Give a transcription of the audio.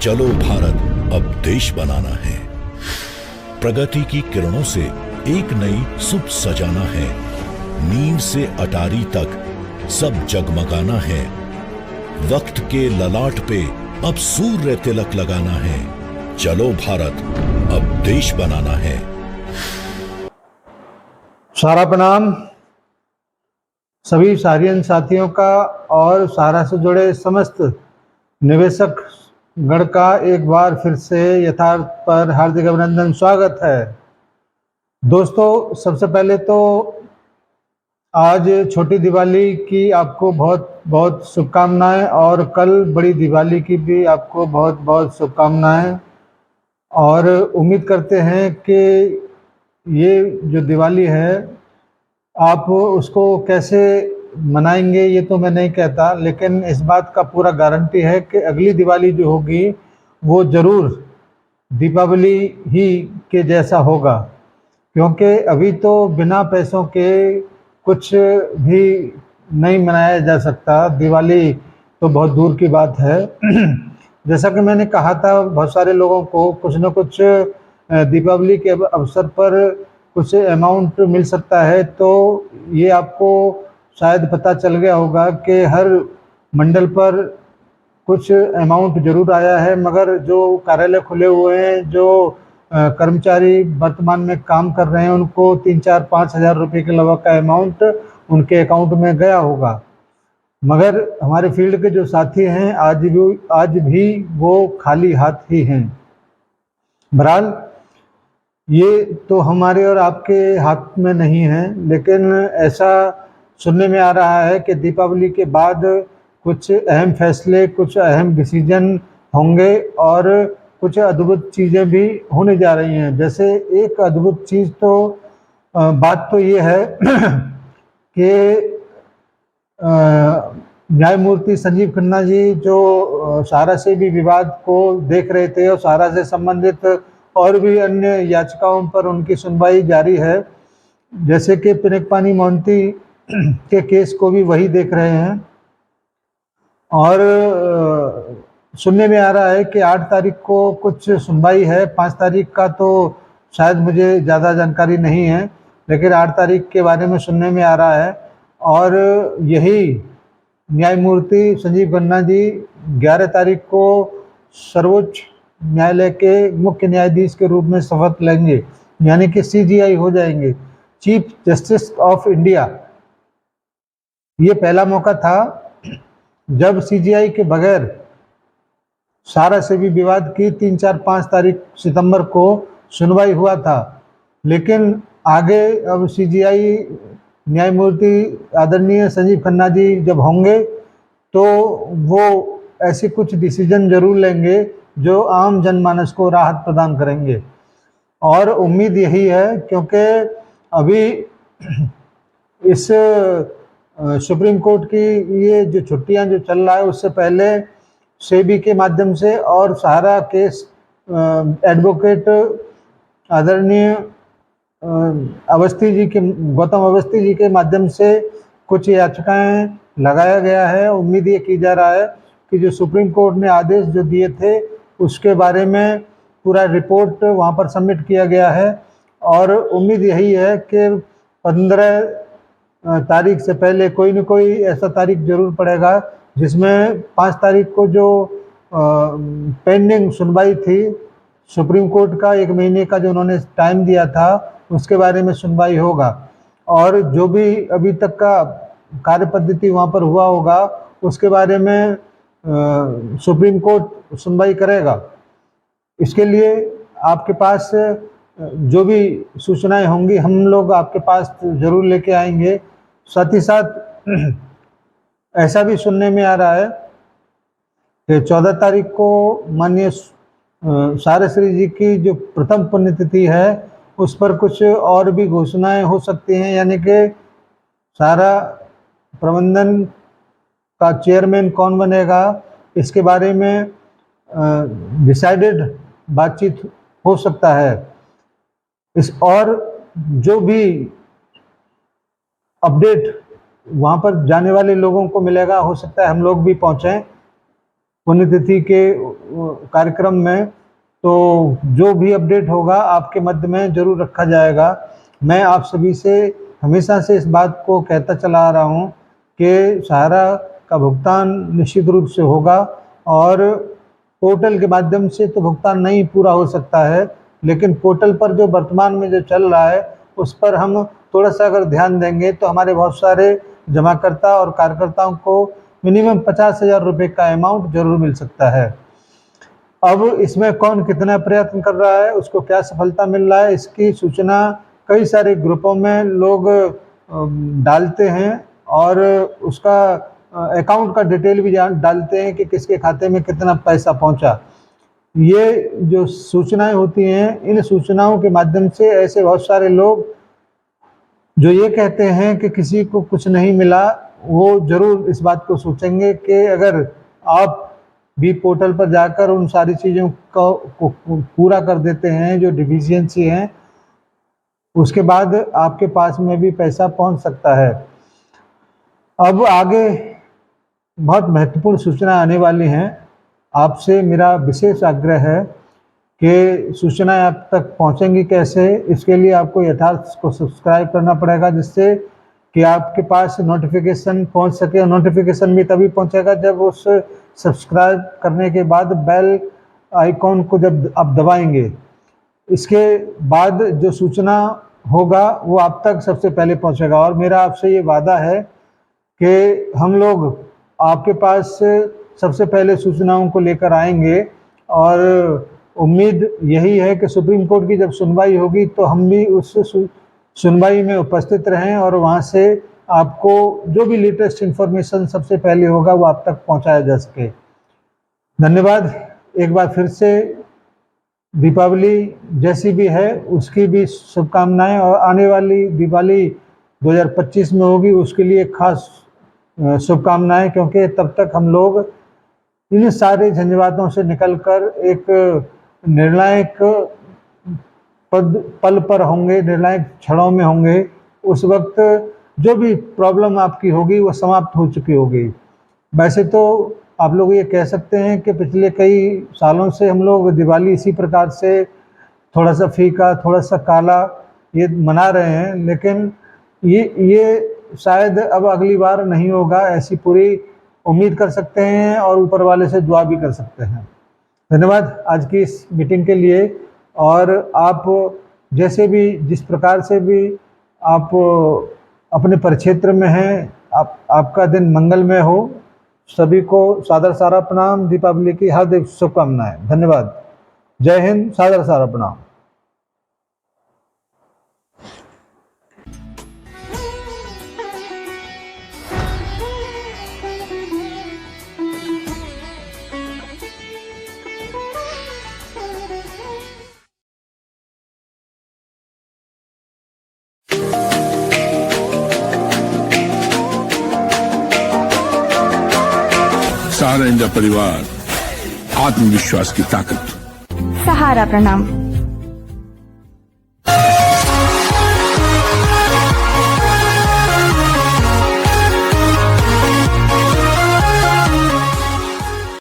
चलो भारत अब देश बनाना है। प्रगति की किरणों से एक नई सुबह सजाना है। नींव से अटारी तक सब जगमगाना है। वक्त के ललाट पे अब सूर्य तिलक लगाना है। चलो भारत अब देश बनाना है। सारा प्रणाम सभी सारियन साथियों का और सारा से जुड़े समस्त निवेशक गण का एक बार फिर से यथार्थ पर हार्दिक अभिनंदन स्वागत है। दोस्तों, सबसे पहले तो आज छोटी दिवाली की आपको बहुत बहुत शुभकामनाएं और कल बड़ी दिवाली की भी आपको बहुत बहुत शुभकामनाएं। और उम्मीद करते हैं कि ये जो दिवाली है आप उसको कैसे मनाएंगे ये तो मैं नहीं कहता, लेकिन इस बात का पूरा गारंटी है कि अगली दिवाली जो होगी वो ज़रूर दीपावली ही के जैसा होगा। क्योंकि अभी तो बिना पैसों के कुछ भी नहीं मनाया जा सकता। दिवाली तो बहुत दूर की बात है। जैसा कि मैंने कहा था, बहुत सारे लोगों को कुछ न कुछ दीपावली के अवसर पर कुछ अमाउंट मिल सकता है। तो ये आपको शायद पता चल गया होगा कि हर मंडल पर कुछ अमाउंट जरूर आया है, मगर जो कार्यालय खुले हुए हैं, जो कर्मचारी वर्तमान में काम कर रहे हैं, उनको 3-4-5 हज़ार रुपये के लगभग का अमाउंट उनके अकाउंट में गया होगा। मगर हमारे फील्ड के जो साथी हैं आज भी वो खाली हाथ ही हैं। बहरहाल ये तो हमारे और आपके हाथ में नहीं है, लेकिन ऐसा सुनने में आ रहा है कि दीपावली के बाद कुछ अहम फैसले, कुछ अहम डिसीजन होंगे और कुछ अद्भुत चीज़ें भी होने जा रही हैं। जैसे एक अद्भुत चीज़ तो बात तो ये है कि न्यायमूर्ति संजीव खन्ना जी जो सारा से भी विवाद को देख रहे थे और सारा से संबंधित और भी अन्य याचिकाओं पर उनकी सुनवाई जारी है। जैसे कि पिनकपानी मोहंती के केस को भी वही देख रहे हैं। और सुनने में आ रहा है कि 8 तारीख को कुछ सुनवाई है। 5 तारीख का तो शायद मुझे ज़्यादा जानकारी नहीं है, लेकिन 8 तारीख के बारे में सुनने में आ रहा है। और यही न्यायमूर्ति संजीव खन्ना जी 11 तारीख को सर्वोच्च न्यायालय के मुख्य न्यायाधीश के रूप में शपथ लेंगे, यानी कि CJI हो जाएंगे, चीफ जस्टिस ऑफ इंडिया। ये पहला मौका था जब CJI के बगैर सारा से भी विवाद की 3-4-5 तारीख सितंबर को सुनवाई हुआ था। लेकिन आगे अब CJI न्यायमूर्ति आदरणीय संजीव खन्ना जी जब होंगे तो वो ऐसे कुछ डिसीजन जरूर लेंगे जो आम जनमानस को राहत प्रदान करेंगे। और उम्मीद यही है, क्योंकि अभी इस सुप्रीम कोर्ट की ये जो छुट्टियां जो चल रहा है, उससे पहले सेबी के माध्यम से और सहारा केस एडवोकेट आदरणीय गौतम अवस्थी जी के माध्यम से कुछ याचिकाएं लगाया गया है। उम्मीद ये की जा रहा है कि जो सुप्रीम कोर्ट ने आदेश जो दिए थे उसके बारे में पूरा रिपोर्ट वहाँ पर सबमिट किया गया है। और उम्मीद यही है कि 15 तारीख से पहले कोई न कोई ऐसा तारीख जरूर पड़ेगा जिसमें 5 तारीख को जो पेंडिंग सुनवाई थी सुप्रीम कोर्ट का, 1 महीने का जो उन्होंने टाइम दिया था, उसके बारे में सुनवाई होगा। और जो भी अभी तक का कार्य पद्धति वहाँ पर हुआ होगा उसके बारे में सुप्रीम कोर्ट सुनवाई करेगा। इसके लिए आपके पास जो भी सूचनाएं होंगी हम लोग आपके पास जरूर लेके आएंगे। साथ ही साथ ऐसा भी सुनने में आ रहा है कि 14 तारीख को माननीय साराश्री जी की जो प्रथम पुण्यतिथि है उस पर कुछ और भी घोषणाएं हो सकती हैं, यानी कि सारा प्रबंधन का चेयरमैन कौन बनेगा इसके बारे में डिसाइडेड बातचीत हो सकता है। और जो भी अपडेट वहाँ पर जाने वाले लोगों को मिलेगा, हो सकता है हम लोग भी पहुँचें। पुण्यतिथि के कार्यक्रम में, तो जो भी अपडेट होगा आपके मध्य में जरूर रखा जाएगा। मैं आप सभी से हमेशा से इस बात को कहता चला आ रहा हूँ कि सहारा का भुगतान निश्चित रूप से होगा, और पोर्टल के माध्यम से तो भुगतान नहीं पूरा हो सकता है, लेकिन पोर्टल पर जो वर्तमान में जो चल रहा है उस पर हम थोड़ा सा अगर ध्यान देंगे तो हमारे बहुत सारे जमाकर्ता और कार्यकर्ताओं को मिनिमम 50,000 रुपये का अमाउंट जरूर मिल सकता है। अब इसमें कौन कितना प्रयत्न कर रहा है, उसको क्या सफलता मिल रहा है, इसकी सूचना कई सारे ग्रुपों में लोग डालते हैं और उसका अकाउंट का डिटेल भी डालते हैं कि किसके खाते में कितना पैसा पहुंचा। ये जो सूचनाएं होती हैं, इन सूचनाओं के माध्यम से ऐसे बहुत सारे लोग जो ये कहते हैं कि किसी को कुछ नहीं मिला, वो जरूर इस बात को सोचेंगे कि अगर आप भी पोर्टल पर जाकर उन सारी चीज़ों को पूरा कर देते हैं जो डिफिशियंसी हैं, उसके बाद आपके पास में भी पैसा पहुंच सकता है। अब आगे बहुत महत्वपूर्ण सूचना आने वाली हैं। आपसे मेरा विशेष आग्रह है कि सूचनाएं आप तक पहुंचेंगी कैसे, इसके लिए आपको यथार्थ को सब्सक्राइब करना पड़ेगा, जिससे कि आपके पास नोटिफिकेशन पहुंच सके। नोटिफिकेशन भी तभी पहुंचेगा जब उस सब्सक्राइब करने के बाद बेल आइकॉन को जब आप दबाएंगे, इसके बाद जो सूचना होगा वो आप तक सबसे पहले पहुंचेगा। और मेरा आपसे ये वादा है कि हम लोग आपके पास सबसे पहले सूचनाओं को लेकर आएंगे, और उम्मीद यही है कि सुप्रीम कोर्ट की जब सुनवाई होगी तो हम भी उस सुनवाई में उपस्थित रहें और वहां से आपको जो भी लेटेस्ट इन्फॉर्मेशन सबसे पहले होगा वो आप तक पहुंचाया जा सके। धन्यवाद। एक बार फिर से दीपावली जैसी भी है उसकी भी शुभकामनाएं, और आने वाली दिवाली 2025 में होगी उसके लिए खास शुभकामनाएं, क्योंकि तब तक हम लोग इन सारे झंझावातों से निकलकर एक निर्णायक पल पर होंगे, निर्णायक क्षणों में होंगे। उस वक्त जो भी प्रॉब्लम आपकी होगी वो समाप्त हो चुकी होगी। वैसे तो आप लोग ये कह सकते हैं कि पिछले कई सालों से हम लोग दिवाली इसी प्रकार से थोड़ा सा फीका, थोड़ा सा काला ये मना रहे हैं, लेकिन ये शायद अब अगली बार नहीं होगा, ऐसी पूरी उम्मीद कर सकते हैं और ऊपर वाले से दुआ भी कर सकते हैं। धन्यवाद आज की इस मीटिंग के लिए। और आप जैसे भी जिस प्रकार से भी आप अपने परिक्षेत्र में हैं, आपका दिन मंगलमय हो। सभी को सादर सारा प्रणाम, दीपावली की हार्दिक शुभकामनाएं। धन्यवाद। जय हिंद। सादर सारा प्रणाम। सहारा इंडिया परिवार, आत्मविश्वास की ताकत। सहारा प्रणाम।